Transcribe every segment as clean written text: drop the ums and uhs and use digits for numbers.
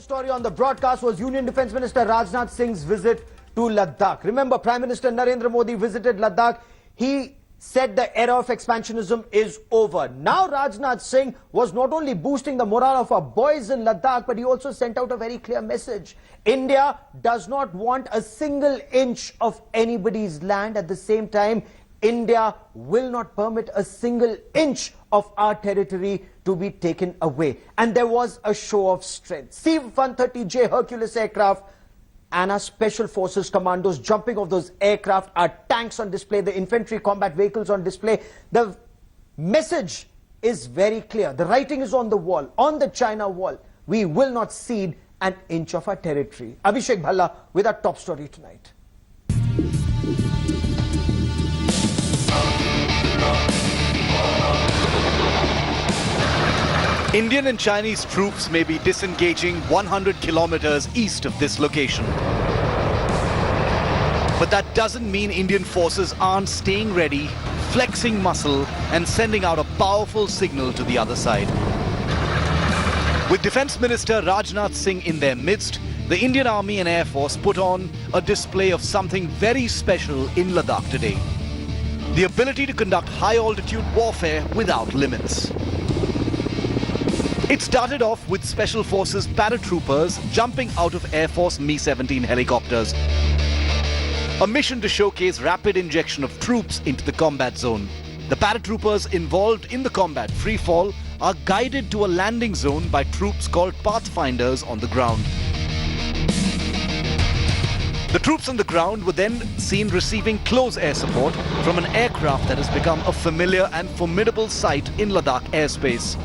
Story on the broadcast was Union Defence Minister Rajnath Singh's visit to Ladakh. Remember, Prime Minister Narendra Modi visited Ladakh. He said the era of expansionism is over. Now Rajnath Singh was not only boosting the morale of our boys in Ladakh, but he also sent out a very clear message. India does not want a single inch of anybody's land. At the same time, India will not permit a single inch of our territory to be taken away. And there was a show of strength. C-130J Hercules aircraft and our Special Forces commandos jumping off those aircraft, our tanks on display, the infantry combat vehicles on display. The message is very clear. The writing is on the wall, on the China wall. We will not cede an inch of our territory. Abhishek Bhalla with our top story tonight. Indian and Chinese troops may be disengaging 100 kilometers east of this location. But that doesn't mean Indian forces aren't staying ready, flexing muscle and sending out a powerful signal to the other side. With Defence Minister Rajnath Singh in their midst, the Indian Army and Air Force put on a display of something very special in Ladakh today. The ability to conduct high-altitude warfare without limits. It started off with Special Forces paratroopers jumping out of Air Force Mi-17 helicopters. A mission to showcase rapid injection of troops into the combat zone. The paratroopers involved in the combat freefall are guided to a landing zone by troops called pathfinders on the ground. The troops on the ground were then seen receiving close air support from an aircraft that has become a familiar and formidable sight in Ladakh airspace.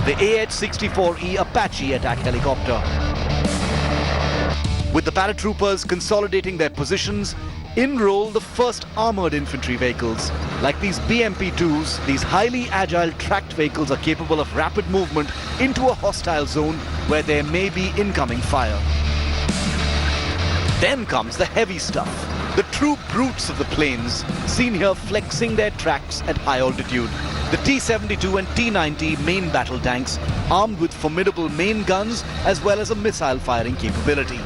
The AH-64E Apache attack helicopter. With the paratroopers consolidating their positions, in roll the first armoured infantry vehicles. Like these BMP-2s, these highly agile tracked vehicles are capable of rapid movement into a hostile zone where there may be incoming fire. Then comes the heavy stuff. The true brutes of the plains, seen here flexing their tracks at high altitude. The T-72 and T-90 main battle tanks, armed with formidable main guns as well as a missile firing capability.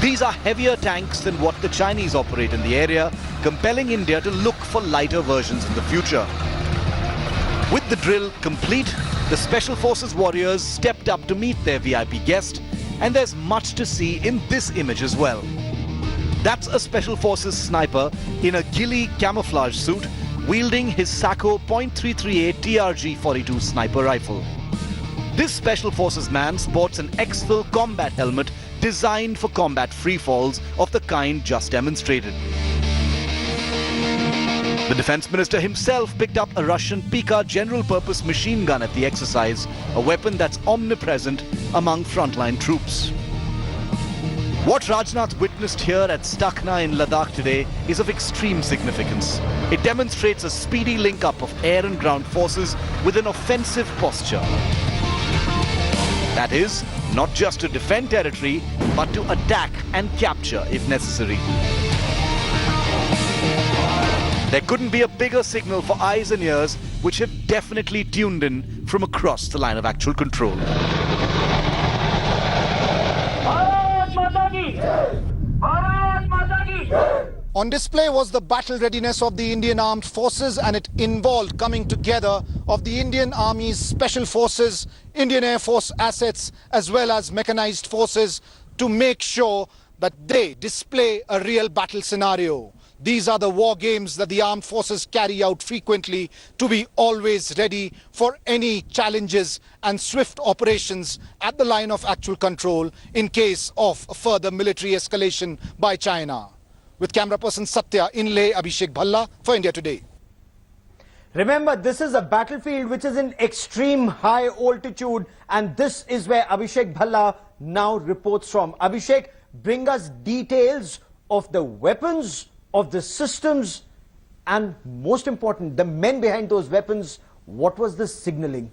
These are heavier tanks than what the Chinese operate in the area, compelling India to look for lighter versions in the future. With the drill complete, the Special Forces warriors stepped up to meet their VIP guest, and there's much to see in this image as well. That's a Special Forces sniper in a ghillie camouflage suit, wielding his Sako .338 TRG-42 sniper rifle. This Special Forces man sports an exfil combat helmet designed for combat freefalls of the kind just demonstrated. The Defence Minister himself picked up a Russian Pika general-purpose machine gun at the exercise, a weapon that's omnipresent among frontline troops. What Rajnath witnessed here at Stakna in Ladakh today is of extreme significance. It demonstrates a speedy link-up of air and ground forces with an offensive posture. That is, not just to defend territory, but to attack and capture if necessary. There couldn't be a bigger signal for eyes and ears which have definitely tuned in from across the line of actual control. On display was the battle readiness of the Indian Armed Forces, and it involved coming together of the Indian Army's Special Forces, Indian Air Force assets as well as mechanized forces to make sure that they display a real battle scenario. These are the war games that the armed forces carry out frequently to be always ready for any challenges and swift operations at the line of actual control in case of further military escalation by China. With camera person Satya in Leh, Abhishek Bhalla for India Today. Remember, this is a battlefield which is in extreme high altitude, and this is where Abhishek Bhalla now reports from. Abhishek, bring us details of the weapons, of the systems, and most important, the men behind those weapons. What was the signaling?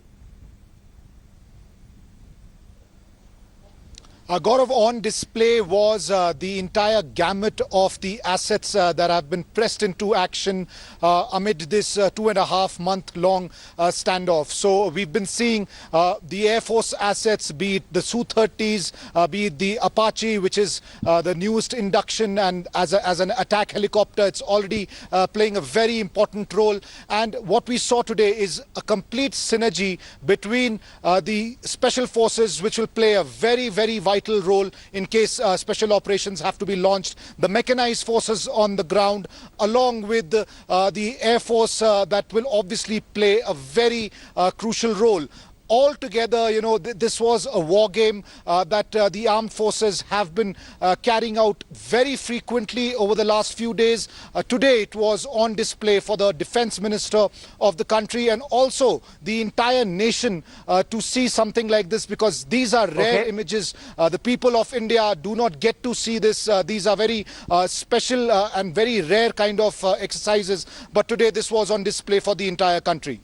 Gaurav, on display was the entire gamut of the assets that have been pressed into action amid this 2.5-month-long standoff. So we've been seeing the Air Force assets, be it the Su-30s, be it the Apache, which is the newest induction, and as an attack helicopter, it's already playing a very important role. And what we saw today is a complete synergy between the special forces, which will play a very, very vital role in case special operations have to be launched, the mechanized forces on the ground, along with the Air Force that will obviously play a very crucial role. Altogether, you know, this was a war game that the armed forces have been carrying out very frequently over the last few days. Today, it was on display for the Defence Minister of the country and also the entire nation to see something like this, because these are rare images. The people of India do not get to see this. These are very special and very rare kind of exercises. But today, this was on display for the entire country.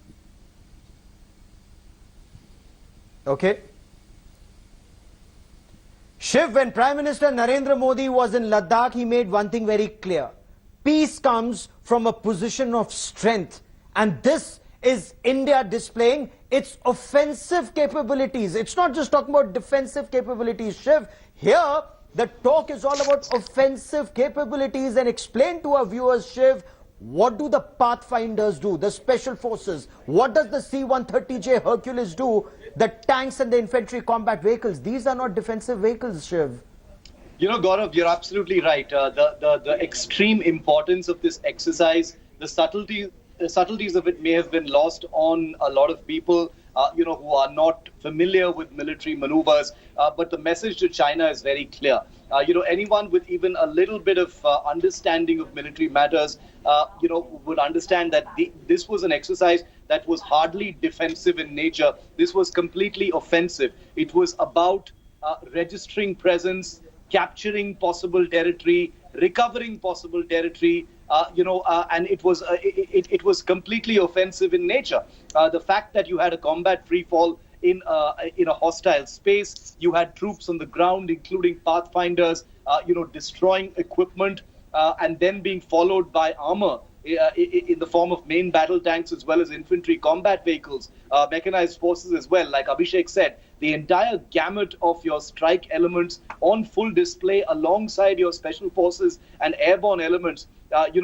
Okay. Shiv, when Prime Minister Narendra Modi was in Ladakh, he made one thing very clear. Peace comes from a position of strength. And this is India displaying its offensive capabilities. It's not just talking about defensive capabilities, Shiv. Here, the talk is all about offensive capabilities. And explain to our viewers, Shiv, what do the Pathfinders do, the special forces? What does the C-130J Hercules do? The tanks and the infantry combat vehicles, these are not defensive vehicles, Shiv. You know, Gaurav, you're absolutely right. The extreme importance of this exercise, the subtleties of it may have been lost on a lot of people, who are not familiar with military maneuvers. But the message to China is very clear. Anyone with even a little bit of understanding of military matters, would understand that this was an exercise that was hardly defensive in nature. This was completely offensive. It was about registering presence, capturing possible territory, recovering possible territory, and it was completely offensive in nature. The fact that you had a combat free fall in a hostile space, you had troops on the ground, including Pathfinders, destroying equipment, and then being followed by armor in the form of main battle tanks as well as infantry combat vehicles, mechanized forces as well. Like Abhishek said, the entire gamut of your strike elements on full display alongside your special forces and airborne elements,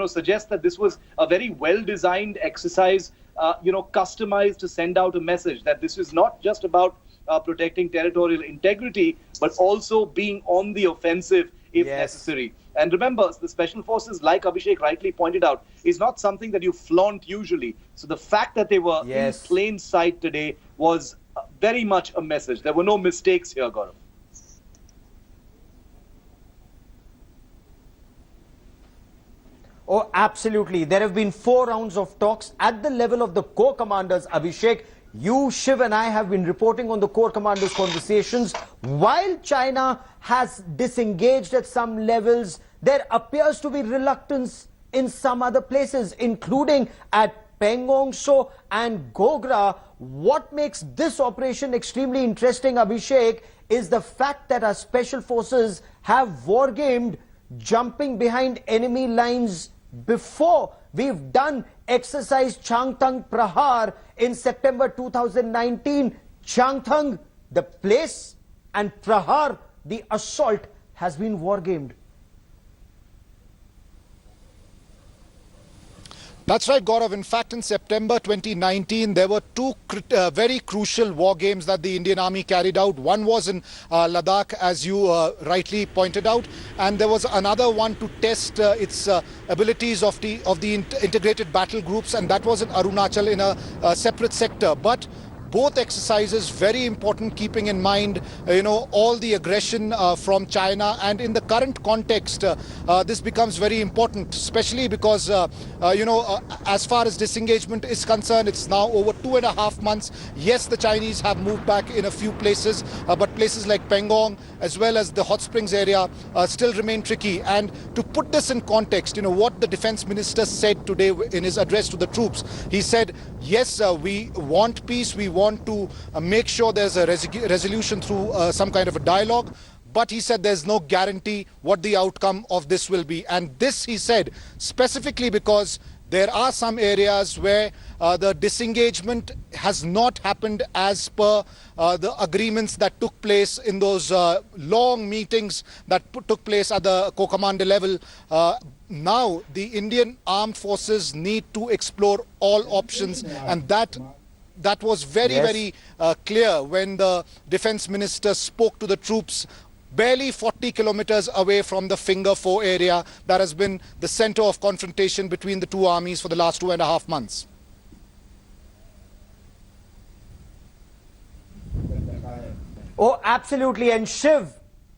suggests that this was a very well-designed exercise, customized to send out a message that this is not just about protecting territorial integrity, but also being on the offensive if necessary. And remember, the special forces, like Abhishek rightly pointed out, is not something that you flaunt usually. So the fact that they were in plain sight today was very much a message. There were no mistakes here, Gaurav. Oh, absolutely. There have been 4 rounds of talks at the level of the corps commanders, Abhishek. You, Shiv and I have been reporting on the corps commanders' conversations. While China has disengaged at some levels, there appears to be reluctance in some other places, including at Pangong So and Gogra. What makes this operation extremely interesting, Abhishek, is the fact that our special forces have wargamed jumping behind enemy lines before. We've done exercise Changthang Prahar in September 2019. Changthang, the place, and Prahar, the assault, has been wargamed. That's right, Gaurav. In fact, in September 2019, there were 2 very crucial war games that the Indian Army carried out. One was in Ladakh, as you rightly pointed out, and there was another one to test its abilities of the integrated battle groups, and that was in Arunachal in a separate sector. But both exercises very important, keeping in mind all the aggression from China, and in the current context this becomes very important, especially because as far as disengagement is concerned, it's now over 2.5 months. Yes, the Chinese have moved back in a few places, but places like Pangong as well as the hot springs area still remain tricky. And to put this in context, what the Defence Minister said today in his address to the troops, he said, yes, we want peace, we want to make sure there's a resolution through some kind of a dialogue, but he said there's no guarantee what the outcome of this will be. And this, he said, specifically because there are some areas where the disengagement has not happened as per the agreements that took place in those long meetings that took place at the co-commander level. Now the Indian armed forces need to explore all options, and that was very clear when the Defence Minister spoke to the troops barely 40 kilometers away from the Finger 4 area that has been the center of confrontation between the two armies for the last 2.5 months. Oh, absolutely. And Shiv,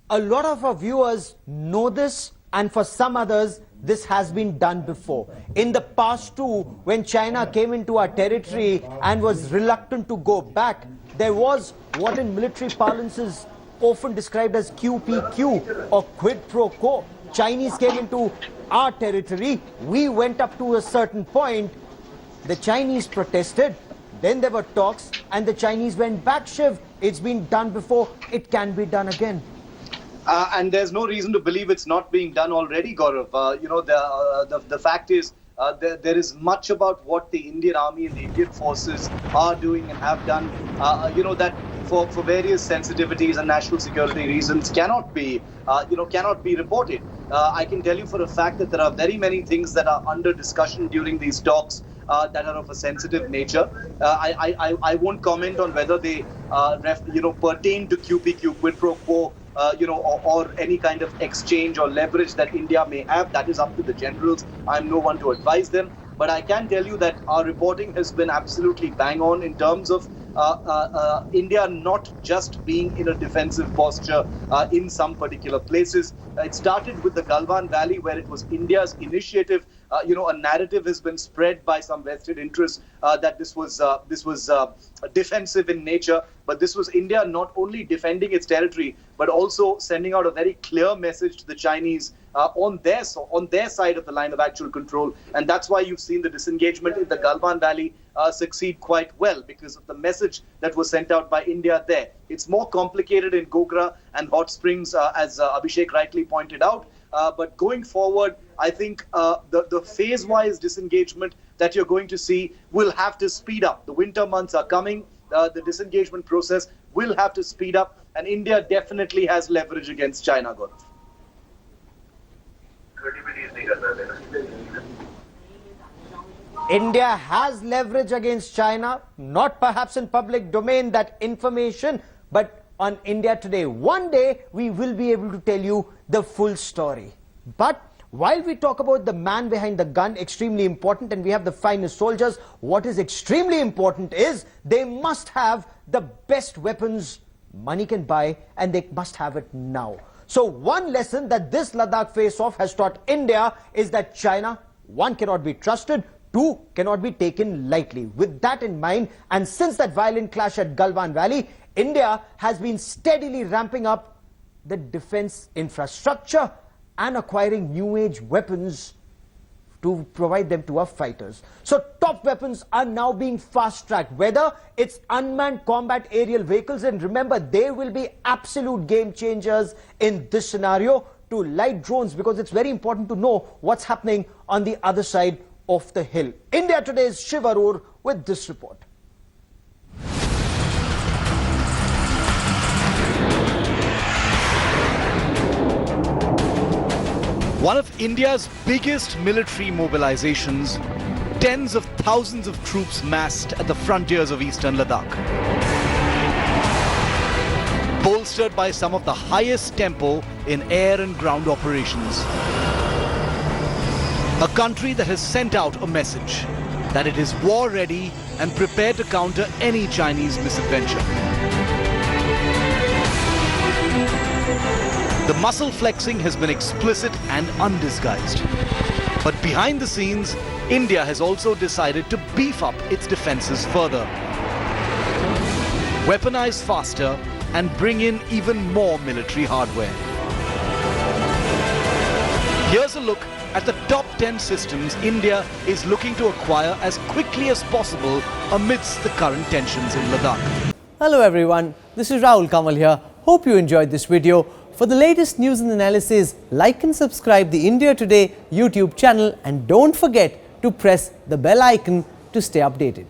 a lot of our viewers know this, and for some others, this has been done before. In the past too, when China came into our territory and was reluctant to go back, there was what in military parlance is often described as QPQ or quid pro quo. Chinese came into our territory, we went up to a certain point, the Chinese protested, then there were talks and the Chinese went back. Shiv, it's been done before, it can be done again. And there's no reason to believe it's not being done already, Gaurav. You know, the fact is, there is much about what the Indian Army and the Indian forces are doing and have done, you know, that for various sensitivities and national security reasons cannot be reported. I can tell you for a fact that there are very many things that are under discussion during these talks that are of a sensitive nature. I won't comment on whether they pertain to QPQ, quid pro quo, or any kind of exchange or leverage that India may have. That is up to the generals. I'm no one to advise them. But I can tell you that our reporting has been absolutely bang on in terms of India not just being in a defensive posture in some particular places. It started with the Galwan Valley, where it was India's initiative. A narrative has been spread by some vested interests that this was defensive in nature. But this was India not only defending its territory, but also sending out a very clear message to the Chinese on their side of the line of actual control. And that's why you've seen the disengagement in the Galwan Valley succeed quite well, because of the message that was sent out by India there. It's more complicated in Gogra and Hot Springs, as Abhishek rightly pointed out. But going forward, I think the phase-wise disengagement that you're going to see will have to speed up. The winter months are coming. The disengagement process will have to speed up. And India definitely has leverage against China, Gaurav. India has leverage against China, not perhaps in public domain, that information, but on India Today. One day, we will be able to tell you the full story. But while we talk about the man behind the gun, extremely important, and we have the finest soldiers, what is extremely important is they must have the best weapons money can buy, and they must have it now. So one lesson that this Ladakh face-off has taught India is that China, one, cannot be trusted, two, cannot be taken lightly. With that in mind, and since that violent clash at Galwan Valley, India has been steadily ramping up the defense infrastructure and acquiring new age weapons to provide them to our fighters. So top weapons are now being fast-tracked, whether it's unmanned combat aerial vehicles, and remember, they will be absolute game changers in this scenario, to light drones, because it's very important to know what's happening on the other side of the hill. India Today's Shiv Arur with this report. One of India's biggest military mobilizations, tens of thousands of troops massed at the frontiers of eastern Ladakh. Bolstered by some of the highest tempo in air and ground operations. A country that has sent out a message that it is war ready and prepared to counter any Chinese misadventure. The muscle flexing has been explicit and undisguised. But behind the scenes, India has also decided to beef up its defenses further. Weaponize faster and bring in even more military hardware. Here's a look at the top 10 systems India is looking to acquire as quickly as possible amidst the current tensions in Ladakh. Hello everyone, this is Rahul Kamal here. Hope you enjoyed this video. For the latest news and analysis, like and subscribe the India Today YouTube channel and don't forget to press the bell icon to stay updated.